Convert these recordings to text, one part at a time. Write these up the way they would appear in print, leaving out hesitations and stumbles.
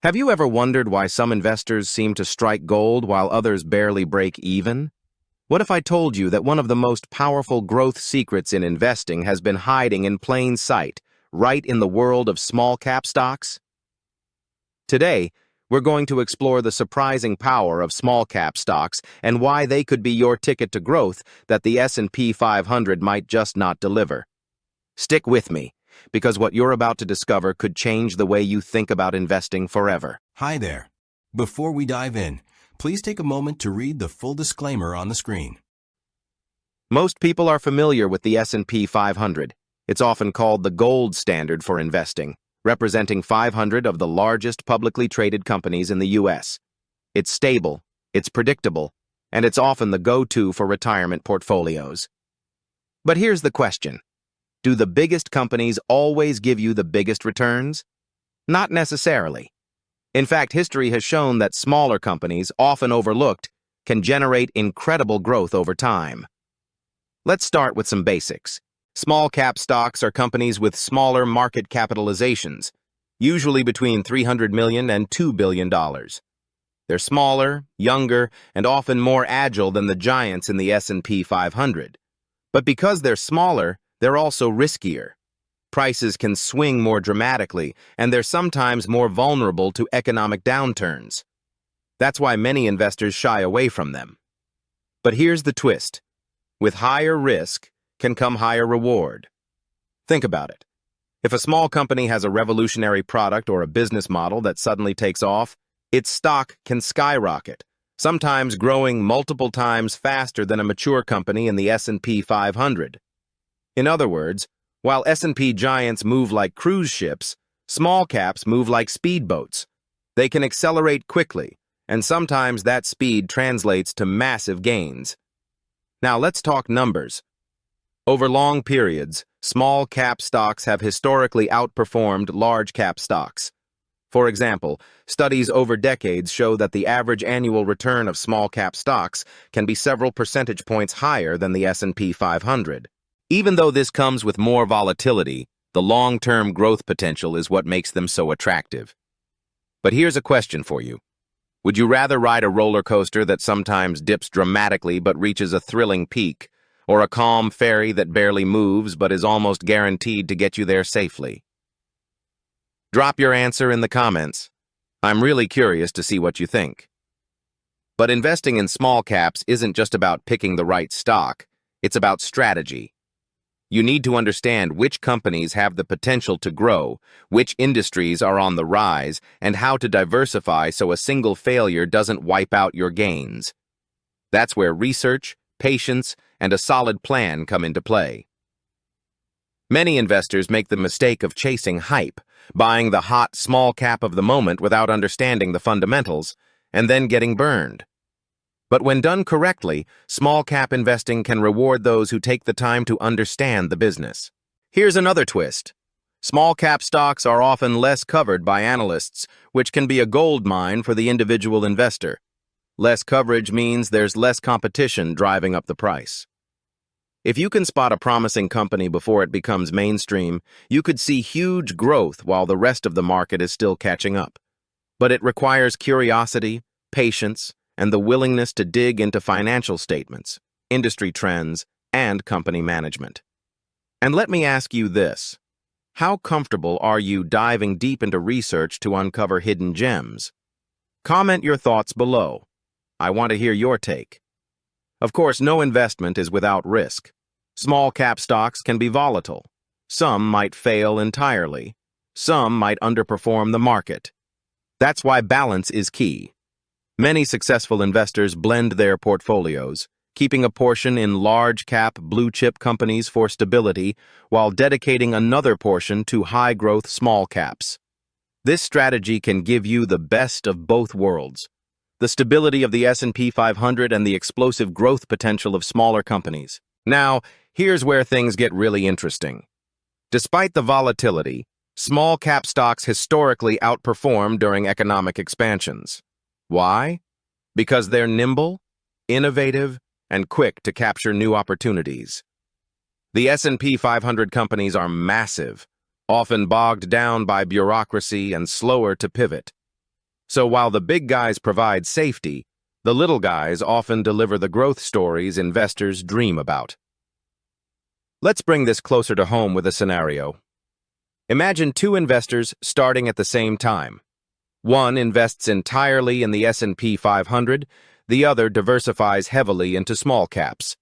Have you ever wondered why some investors seem to strike gold while others barely break even? What if I told you that one of the most powerful growth secrets in investing has been hiding in plain sight, right in the world of small-cap stocks? Today, we're going to explore the surprising power of small-cap stocks and why they could be your ticket to growth that the S&P 500 might just not deliver. Stick with me, because what you're about to discover could change the way you think about investing forever. Hi there. Before we dive in, please take a moment to read the full disclaimer on the screen. Most people are familiar with the S&P 500. It's often called the gold standard for investing, representing 500 of the largest publicly traded companies in the U.S. It's stable, it's predictable, and it's often the go-to for retirement portfolios. But here's the question. Do the biggest companies always give you the biggest returns? Not necessarily. In fact, history has shown that smaller companies, often overlooked, can generate incredible growth over time. Let's start with some basics. Small-cap stocks are companies with smaller market capitalizations, usually between $300 million and $2 billion. They're smaller, younger, and often more agile than the giants in the S&P 500. But because they're smaller, they're also riskier. Prices can swing more dramatically, and they're sometimes more vulnerable to economic downturns. That's why many investors shy away from them. But here's the twist. With higher risk can come higher reward. Think about it. If a small company has a revolutionary product or a business model that suddenly takes off, its stock can skyrocket, sometimes growing multiple times faster than a mature company in the S&P 500. In other words, while S&P giants move like cruise ships, small caps move like speedboats. They can accelerate quickly, and sometimes that speed translates to massive gains. Now let's talk numbers. Over long periods, small cap stocks have historically outperformed large cap stocks. For example, studies over decades show that the average annual return of small cap stocks can be several percentage points higher than the S&P 500. Even though this comes with more volatility, the long-term growth potential is what makes them so attractive. But here's a question for you. Would you rather ride a roller coaster that sometimes dips dramatically but reaches a thrilling peak, or a calm ferry that barely moves but is almost guaranteed to get you there safely? Drop your answer in the comments. I'm really curious to see what you think. But investing in small caps isn't just about picking the right stock, it's about strategy. You need to understand which companies have the potential to grow, which industries are on the rise, and how to diversify so a single failure doesn't wipe out your gains. That's where research, patience, and a solid plan come into play. Many investors make the mistake of chasing hype, buying the hot small cap of the moment without understanding the fundamentals, and then getting burned. But when done correctly, small cap investing can reward those who take the time to understand the business. Here's another twist. Small cap stocks are often less covered by analysts, which can be a gold mine for the individual investor. Less coverage means there's less competition driving up the price. If you can spot a promising company before it becomes mainstream, you could see huge growth while the rest of the market is still catching up. But it requires curiosity, patience, and the willingness to dig into financial statements, industry trends, and company management. And let me ask you this. How comfortable are you diving deep into research to uncover hidden gems? Comment your thoughts below. I want to hear your take. Of course, no investment is without risk. Small cap stocks can be volatile. Some might fail entirely. Some might underperform the market. That's why balance is key. Many successful investors blend their portfolios, keeping a portion in large-cap blue-chip companies for stability while dedicating another portion to high-growth small caps. This strategy can give you the best of both worlds, the stability of the S&P 500 and the explosive growth potential of smaller companies. Now, here's where things get really interesting. Despite the volatility, small-cap stocks historically outperform during economic expansions. Why? Because they're nimble, innovative, and quick to capture new opportunities. The S&P 500 companies are massive, often bogged down by bureaucracy and slower to pivot. So while the big guys provide safety, the little guys often deliver the growth stories investors dream about. Let's bring this closer to home with a scenario. Imagine two investors starting at the same time. One invests entirely in the S&P 500, the other diversifies heavily into small caps.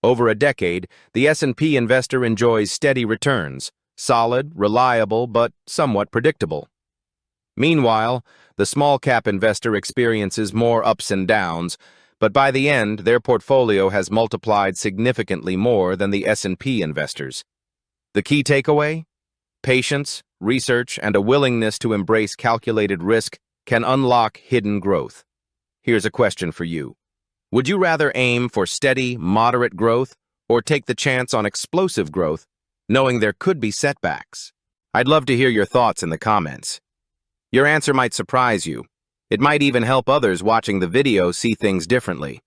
Over a decade, the S&P investor enjoys steady returns, solid, reliable, but somewhat predictable. Meanwhile, the small cap investor experiences more ups and downs, but by the end, their portfolio has multiplied significantly more than the S&P investors. The key takeaway? Patience, research, and a willingness to embrace calculated risk can unlock hidden growth. Here's a question for you. Would you rather aim for steady, moderate growth or take the chance on explosive growth, knowing there could be setbacks? I'd love to hear your thoughts in the comments. Your answer might surprise you. It might even help others watching the video see things differently.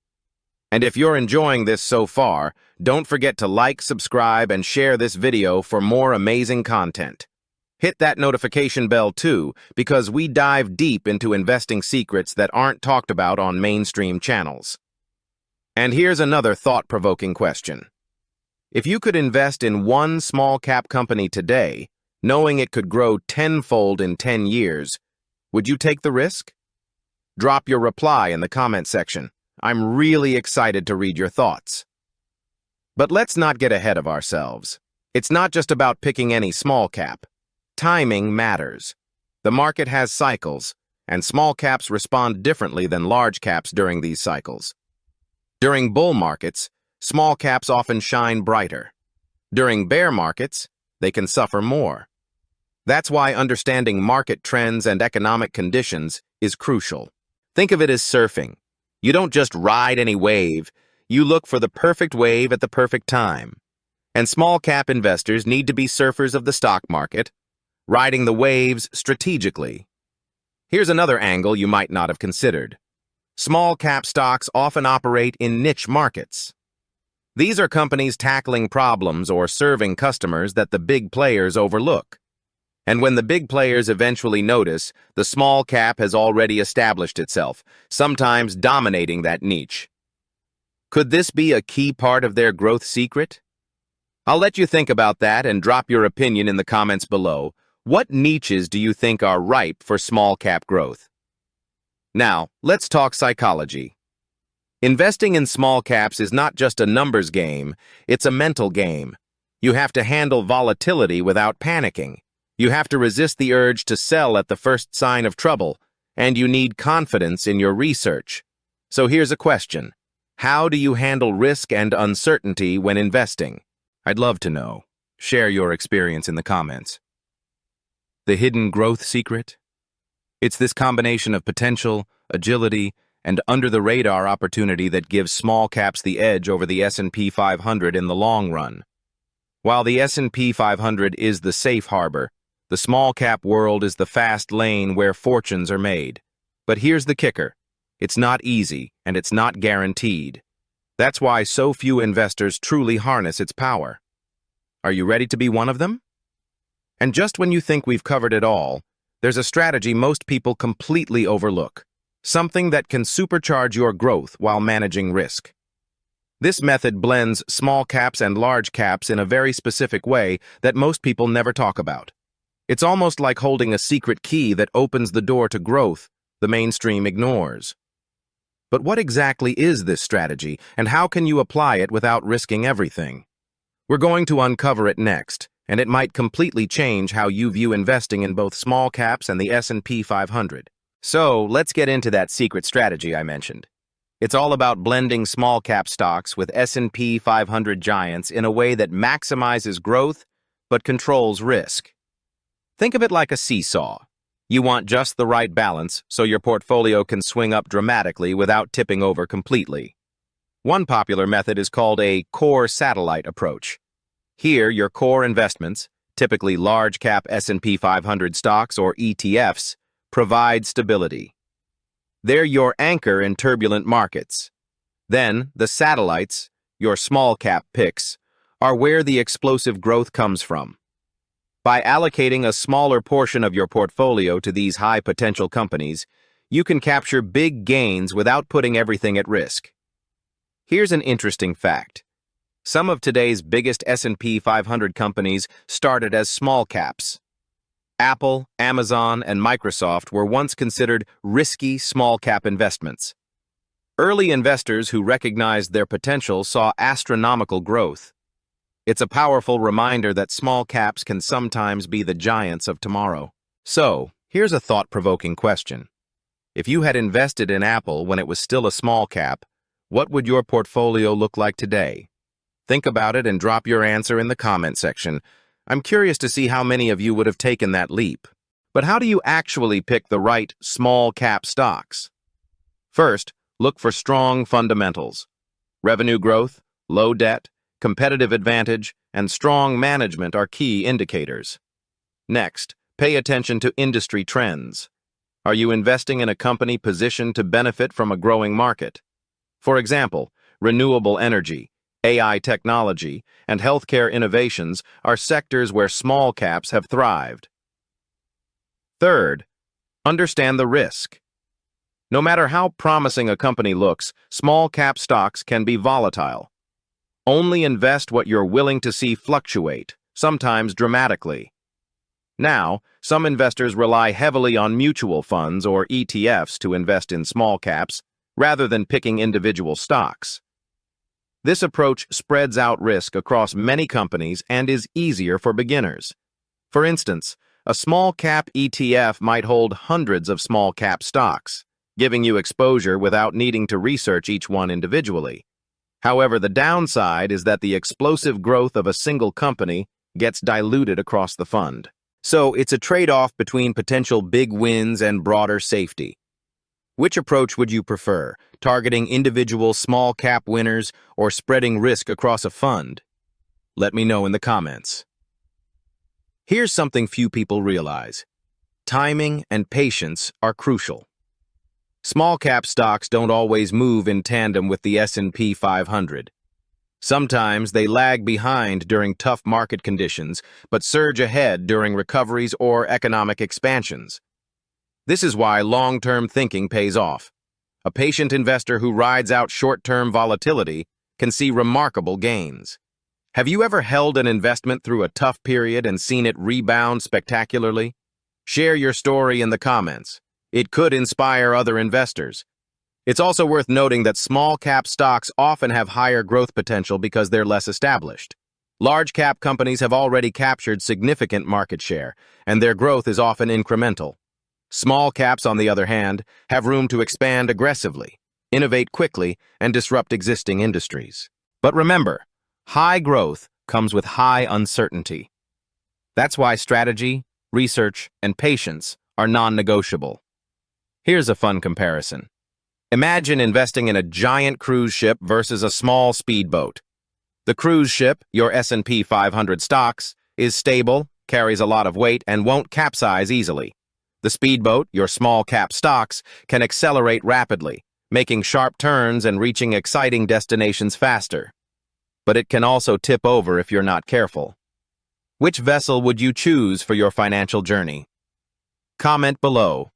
And if you're enjoying this so far, don't forget to like, subscribe, and share this video for more amazing content. Hit that notification bell too, because we dive deep into investing secrets that aren't talked about on mainstream channels. And here's another thought-provoking question. If you could invest in one small-cap company today, knowing it could grow tenfold in 10 years, would you take the risk? Drop your reply in the comment section. I'm really excited to read your thoughts. But let's not get ahead of ourselves. It's not just about picking any small cap. Timing matters. The market has cycles, and small caps respond differently than large caps during these cycles. During bull markets, small caps often shine brighter. During bear markets, they can suffer more. That's why understanding market trends and economic conditions is crucial. Think of it as surfing. You don't just ride any wave, you look for the perfect wave at the perfect time. And small cap investors need to be surfers of the stock market, riding the waves strategically. Here's another angle you might not have considered. Small cap stocks often operate in niche markets. These are companies tackling problems or serving customers that the big players overlook. And when the big players eventually notice, the small cap has already established itself, sometimes dominating that niche. Could this be a key part of their growth secret? I'll let you think about that and drop your opinion in the comments below. What niches do you think are ripe for small cap growth? Now, let's talk psychology. Investing in small caps is not just a numbers game, it's a mental game. You have to handle volatility without panicking. You have to resist the urge to sell at the first sign of trouble, and you need confidence in your research. So here's a question. How do you handle risk and uncertainty when investing? I'd love to know. Share your experience in the comments. The hidden growth secret? It's this combination of potential, agility, and under-the-radar opportunity that gives small caps the edge over the S&P 500 in the long run. While the S&P 500 is the safe harbor, the small cap world is the fast lane where fortunes are made. But here's the kicker. It's not easy, and it's not guaranteed. That's why so few investors truly harness its power. Are you ready to be one of them? And just when you think we've covered it all, there's a strategy most people completely overlook. Something that can supercharge your growth while managing risk. This method blends small caps and large caps in a very specific way that most people never talk about. It's almost like holding a secret key that opens the door to growth the mainstream ignores. But what exactly is this strategy, and how can you apply it without risking everything? We're going to uncover it next, and it might completely change how you view investing in both small caps and the S&P 500. So, let's get into that secret strategy I mentioned. It's all about blending small cap stocks with S&P 500 giants in a way that maximizes growth but controls risk. Think of it like a seesaw. You want just the right balance so your portfolio can swing up dramatically without tipping over completely. One popular method is called a core satellite approach. Here, your core investments, typically large-cap S&P 500 stocks or ETFs, provide stability. They're your anchor in turbulent markets. Then, the satellites, your small-cap picks, are where the explosive growth comes from. By allocating a smaller portion of your portfolio to these high-potential companies, you can capture big gains without putting everything at risk. Here's an interesting fact. Some of today's biggest S&P 500 companies started as small caps. Apple, Amazon, and Microsoft were once considered risky small-cap investments. Early investors who recognized their potential saw astronomical growth. It's a powerful reminder that small caps can sometimes be the giants of tomorrow. So, here's a thought-provoking question. If you had invested in Apple when it was still a small cap, what would your portfolio look like today? Think about it and drop your answer in the comment section. I'm curious to see how many of you would have taken that leap. But how do you actually pick the right small-cap stocks? First, look for strong fundamentals. Revenue growth, low debt, competitive advantage, and strong management are key indicators. Next, pay attention to industry trends. Are you investing in a company positioned to benefit from a growing market? For example, renewable energy, AI technology, and healthcare innovations are sectors where small caps have thrived. Third, understand the risk. No matter how promising a company looks, small cap stocks can be volatile. Only invest what you're willing to see fluctuate, sometimes dramatically. Now, some investors rely heavily on mutual funds or ETFs to invest in small caps, rather than picking individual stocks. This approach spreads out risk across many companies and is easier for beginners. For instance, a small cap ETF might hold hundreds of small cap stocks, giving you exposure without needing to research each one individually. However, the downside is that the explosive growth of a single company gets diluted across the fund. So it's a trade-off between potential big wins and broader safety. Which approach would you prefer, targeting individual small-cap winners or spreading risk across a fund? Let me know in the comments. Here's something few people realize. Timing and patience are crucial. Small-cap stocks don't always move in tandem with the S&P 500. Sometimes they lag behind during tough market conditions, but surge ahead during recoveries or economic expansions. This is why long-term thinking pays off. A patient investor who rides out short-term volatility can see remarkable gains. Have you ever held an investment through a tough period and seen it rebound spectacularly? Share your story in the comments. It could inspire other investors. It's also worth noting that small-cap stocks often have higher growth potential because they're less established. Large-cap companies have already captured significant market share, and their growth is often incremental. Small caps, on the other hand, have room to expand aggressively, innovate quickly, and disrupt existing industries. But remember, high growth comes with high uncertainty. That's why strategy, research, and patience are non-negotiable. Here's a fun comparison. Imagine investing in a giant cruise ship versus a small speedboat. The cruise ship, your S&P 500 stocks, is stable, carries a lot of weight, and won't capsize easily. The speedboat, your small cap stocks, can accelerate rapidly, making sharp turns and reaching exciting destinations faster. But it can also tip over if you're not careful. Which vessel would you choose for your financial journey? Comment below.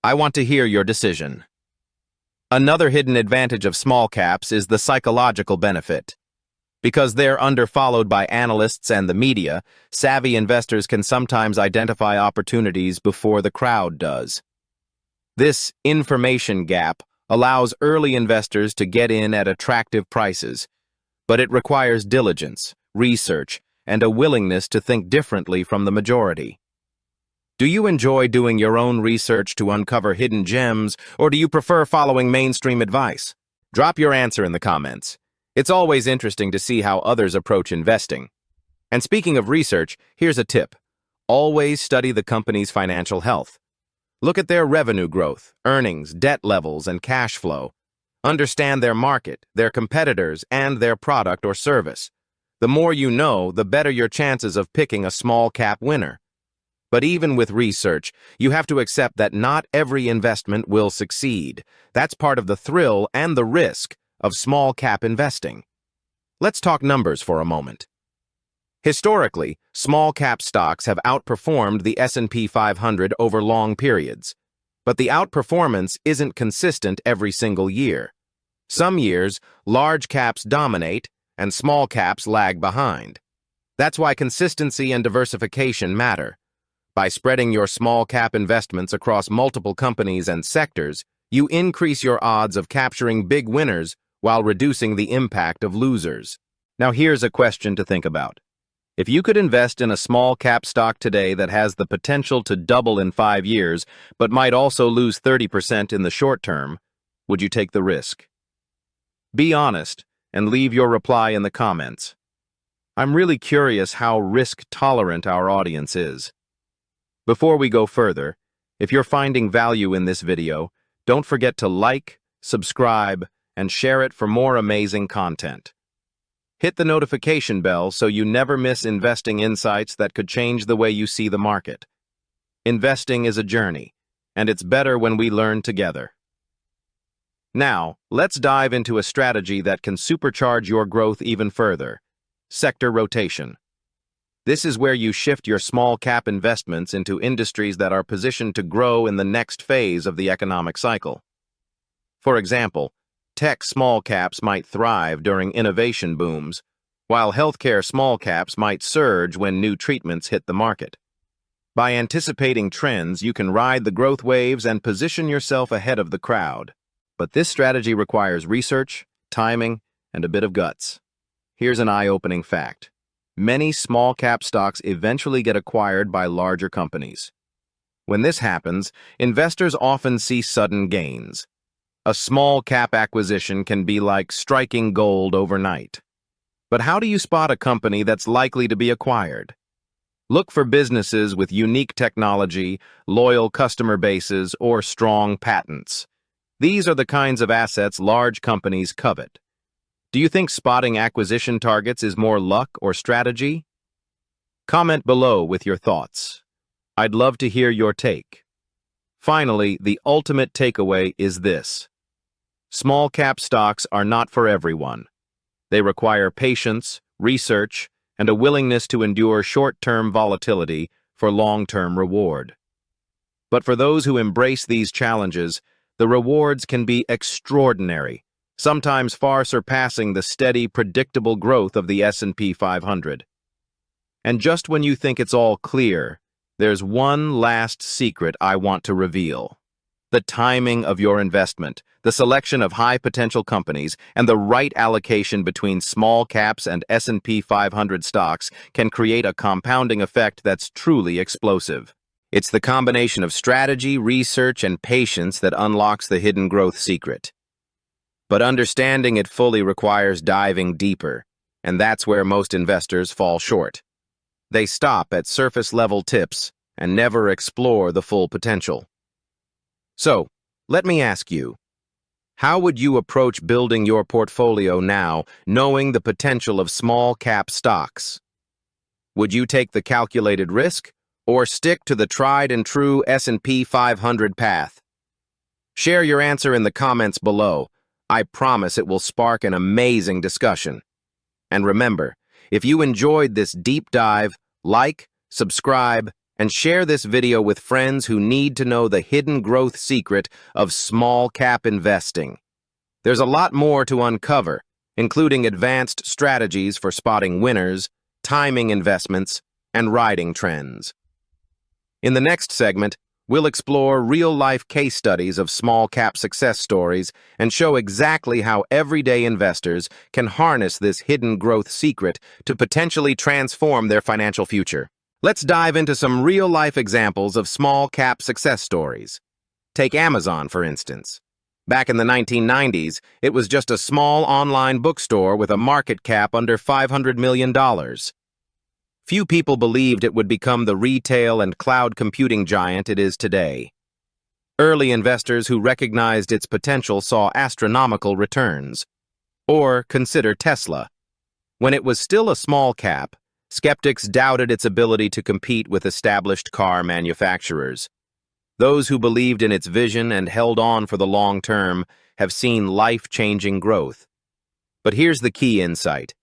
I want to hear your decision. Another hidden advantage of small caps is the psychological benefit. Because they're underfollowed by analysts and the media, savvy investors can sometimes identify opportunities before the crowd does. This information gap allows early investors to get in at attractive prices, but it requires diligence, research, and a willingness to think differently from the majority. Do you enjoy doing your own research to uncover hidden gems, or do you prefer following mainstream advice? Drop your answer in the comments. It's always interesting to see how others approach investing. And speaking of research, here's a tip. Always study the company's financial health. Look at their revenue growth, earnings, debt levels, and cash flow. Understand their market, their competitors, and their product or service. The more you know, the better your chances of picking a small cap winner. But even with research, you have to accept that not every investment will succeed. That's part of the thrill and the risk of small cap investing. Let's talk numbers for a moment. Historically, small-cap stocks have outperformed the S&P 500 over long periods. But the outperformance isn't consistent every single year. Some years, large caps dominate and small caps lag behind. That's why consistency and diversification matter. By spreading your small-cap investments across multiple companies and sectors, you increase your odds of capturing big winners while reducing the impact of losers. Now here's a question to think about. If you could invest in a small-cap stock today that has the potential to double in 5 years, but might also lose 30% in the short term, would you take the risk? Be honest and leave your reply in the comments. I'm really curious how risk-tolerant our audience is. Before we go further, if you're finding value in this video, don't forget to like, subscribe, and share it for more amazing content. Hit the notification bell so you never miss investing insights that could change the way you see the market. Investing is a journey, and it's better when we learn together. Now, let's dive into a strategy that can supercharge your growth even further: sector rotation. This is where you shift your small-cap investments into industries that are positioned to grow in the next phase of the economic cycle. For example, tech small caps might thrive during innovation booms, while healthcare small caps might surge when new treatments hit the market. By anticipating trends, you can ride the growth waves and position yourself ahead of the crowd. But this strategy requires research, timing, and a bit of guts. Here's an eye-opening fact. Many small-cap stocks eventually get acquired by larger companies. When this happens, investors often see sudden gains. A small-cap acquisition can be like striking gold overnight. But how do you spot a company that's likely to be acquired? Look for businesses with unique technology, loyal customer bases, or strong patents. These are the kinds of assets large companies covet. Do you think spotting acquisition targets is more luck or strategy? Comment below with your thoughts. I'd love to hear your take. Finally, the ultimate takeaway is this: small-cap stocks are not for everyone. They require patience, research, and a willingness to endure short-term volatility for long-term reward. But for those who embrace these challenges, the rewards can be extraordinary, sometimes far surpassing the steady, predictable growth of the S&P 500. And just when you think it's all clear, there's one last secret I want to reveal: the timing of your investment. The selection of high-potential companies and the right allocation between small caps and S&P 500 stocks can create a compounding effect that's truly explosive. It's the combination of strategy, research, and patience that unlocks the hidden growth secret. But understanding it fully requires diving deeper, and that's where most investors fall short. They stop at surface-level tips and never explore the full potential. So, let me ask you, how would you approach building your portfolio now, knowing the potential of small-cap stocks? Would you take the calculated risk, or stick to the tried-and-true S&P 500 path? Share your answer in the comments below. I promise it will spark an amazing discussion. And remember, if you enjoyed this deep dive, like, subscribe, and share this video with friends who need to know the hidden growth secret of small-cap investing. There's a lot more to uncover, including advanced strategies for spotting winners, timing investments, and riding trends. In the next segment, we'll explore real-life case studies of small-cap success stories and show exactly how everyday investors can harness this hidden growth secret to potentially transform their financial future. Let's dive into some real-life examples of small-cap success stories. Take Amazon, for instance. Back in the 1990s, it was just a small online bookstore with a market cap under $500 million. Few people believed it would become the retail and cloud computing giant it is today. Early investors who recognized its potential saw astronomical returns. Or consider Tesla. When it was still a small cap, skeptics doubted its ability to compete with established car manufacturers. Those who believed in its vision and held on for the long term have seen life-changing growth. But here's the key insight.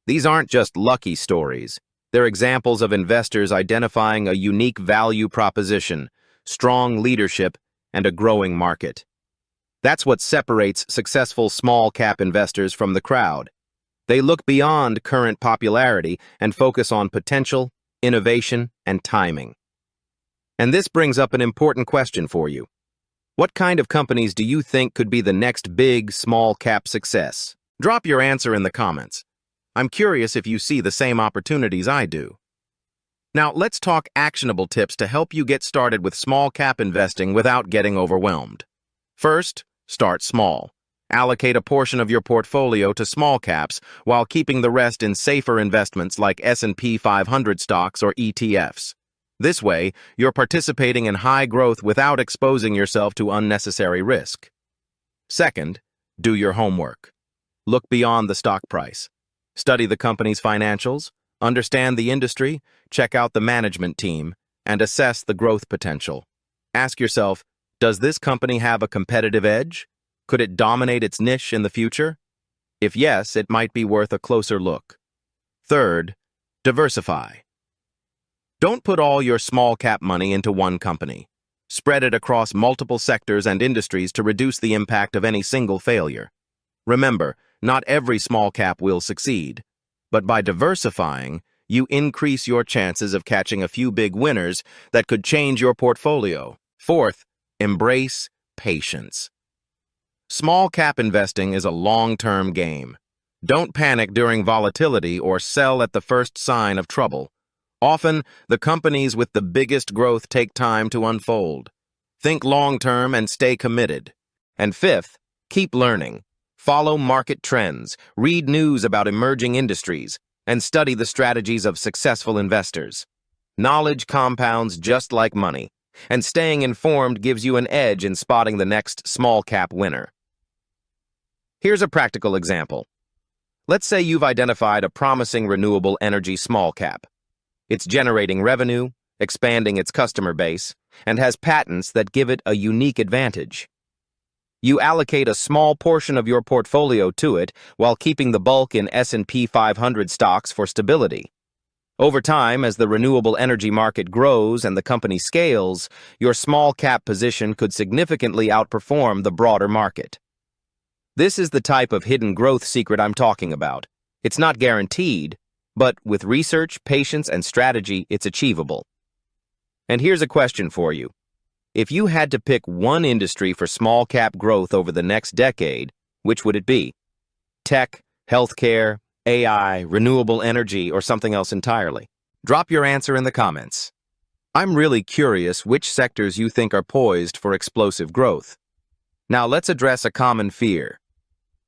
These aren't just lucky stories. They're examples of investors identifying a unique value proposition, strong leadership, and a growing market. That's what separates successful small-cap investors from the crowd. They look beyond current popularity and focus on potential, innovation, and timing. And this brings up an important question for you. What kind of companies do you think could be the next big small-cap success? Drop your answer in the comments. I'm curious if you see the same opportunities I do. Now, let's talk actionable tips to help you get started with small-cap investing without getting overwhelmed. First, start small. Allocate a portion of your portfolio to small caps while keeping the rest in safer investments like S&P 500 stocks or ETFs. This way, you're participating in high growth without exposing yourself to unnecessary risk. Second, do your homework. Look beyond the stock price. Study the company's financials, understand the industry, check out the management team, and assess the growth potential. Ask yourself, does this company have a competitive edge? Could it dominate its niche in the future? If yes, it might be worth a closer look. Third, diversify. Don't put all your small-cap money into one company. Spread it across multiple sectors and industries to reduce the impact of any single failure. Remember, not every small cap will succeed, but by diversifying, you increase your chances of catching a few big winners that could change your portfolio. Fourth, embrace patience. Small cap investing is a long-term game. Don't panic during volatility or sell at the first sign of trouble. Often, the companies with the biggest growth take time to unfold. Think long-term and stay committed. And fifth, keep learning. Follow market trends, read news about emerging industries, and study the strategies of successful investors. Knowledge compounds just like money, and staying informed gives you an edge in spotting the next small-cap winner. Here's a practical example. Let's say you've identified a promising renewable energy small cap. It's generating revenue, expanding its customer base, and has patents that give it a unique advantage. You allocate a small portion of your portfolio to it while keeping the bulk in S&P 500 stocks for stability. Over time, as the renewable energy market grows and the company scales, your small cap position could significantly outperform the broader market. This is the type of hidden growth secret I'm talking about. It's not guaranteed, but with research, patience, and strategy, it's achievable. And here's a question for you. If you had to pick one industry for small cap growth over the next decade, which would it be? Tech, healthcare, AI, renewable energy, or something else entirely? Drop your answer in the comments. I'm really curious which sectors you think are poised for explosive growth. Now let's address a common fear.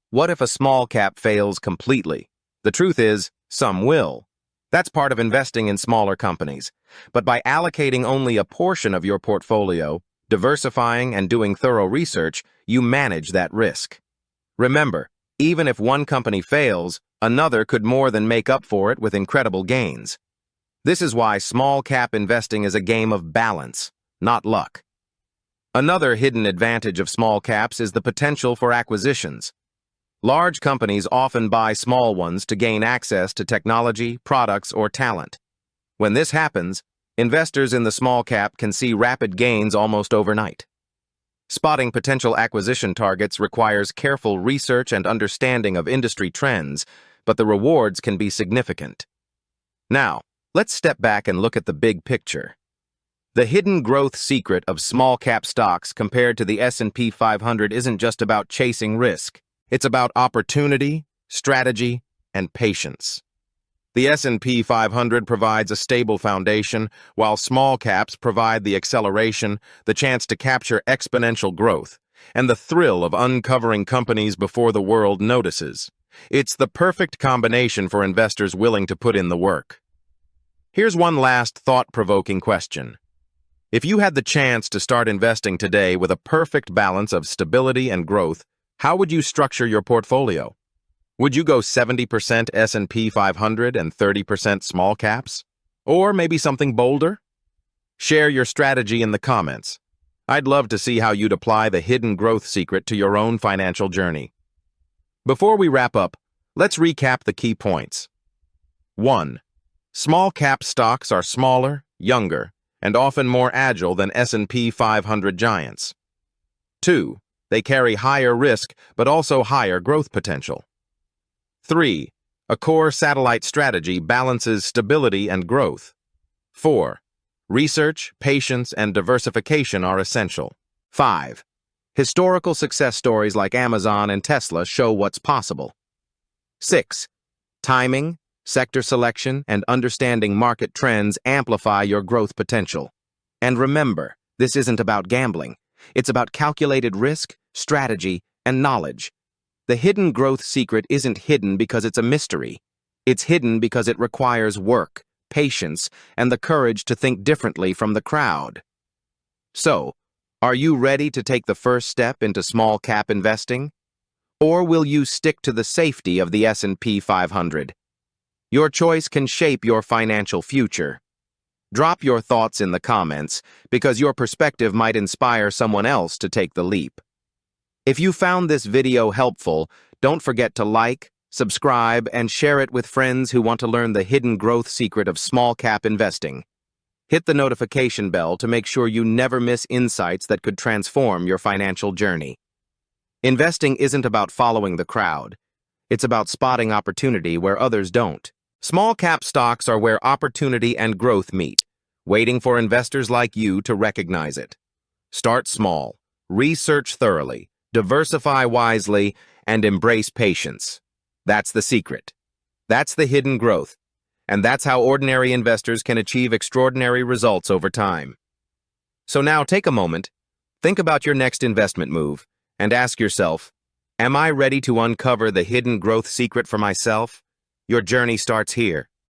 What if a small cap fails completely? The truth is, some will. That's part of investing in smaller companies. But by allocating only a portion of your portfolio, diversifying and doing thorough research, you manage that risk. Remember, even if one company fails, another could more than make up for it with incredible gains. This is why small cap investing is a game of balance, not luck. Another hidden advantage of small caps is the potential for acquisitions. Large companies often buy small ones to gain access to technology, products, or talent. When this happens, investors in the small cap can see rapid gains almost overnight. Spotting potential acquisition targets requires careful research and understanding of industry trends, but the rewards can be significant. Now, let's step back and look at the big picture. The hidden growth secret of small cap stocks compared to the S&P 500 isn't just about chasing risk. It's about opportunity, strategy, and patience. The S&P 500 provides a stable foundation, while small caps provide the acceleration, the chance to capture exponential growth, and the thrill of uncovering companies before the world notices. It's the perfect combination for investors willing to put in the work. Here's one last thought-provoking question. If you had the chance to start investing today with a perfect balance of stability and growth, how would you structure your portfolio? Would you go 70% S&P 500 and 30% small caps? Or maybe something bolder? Share your strategy in the comments. I'd love to see how you'd apply the hidden growth secret to your own financial journey. Before we wrap up, let's recap the key points. 1. Small-cap stocks are smaller, younger, and often more agile than S&P 500 giants. 2. They carry higher risk but also higher growth potential. 3. A core satellite strategy balances stability and growth. 4. Research, patience, and diversification are essential. 5. Historical success stories like Amazon and Tesla show what's possible. 6. Timing, sector selection, and understanding market trends amplify your growth potential. And remember, this isn't about gambling. It's about calculated risk, strategy, and knowledge. The hidden growth secret isn't hidden because it's a mystery. It's hidden because it requires work, patience, and the courage to think differently from the crowd. So, are you ready to take the first step into small-cap investing? Or will you stick to the safety of the S&P 500? Your choice can shape your financial future. Drop your thoughts in the comments because your perspective might inspire someone else to take the leap. If you found this video helpful, don't forget to like, subscribe, and share it with friends who want to learn the hidden growth secret of small-cap investing. Hit the notification bell to make sure you never miss insights that could transform your financial journey. Investing isn't about following the crowd. It's about spotting opportunity where others don't. Small-cap stocks are where opportunity and growth meet, waiting for investors like you to recognize it. Start small, research thoroughly, diversify wisely, and embrace patience. That's the secret. That's the hidden growth. And that's how ordinary investors can achieve extraordinary results over time. So now take a moment, think about your next investment move, and ask yourself, am I ready to uncover the hidden growth secret for myself? Your journey starts here.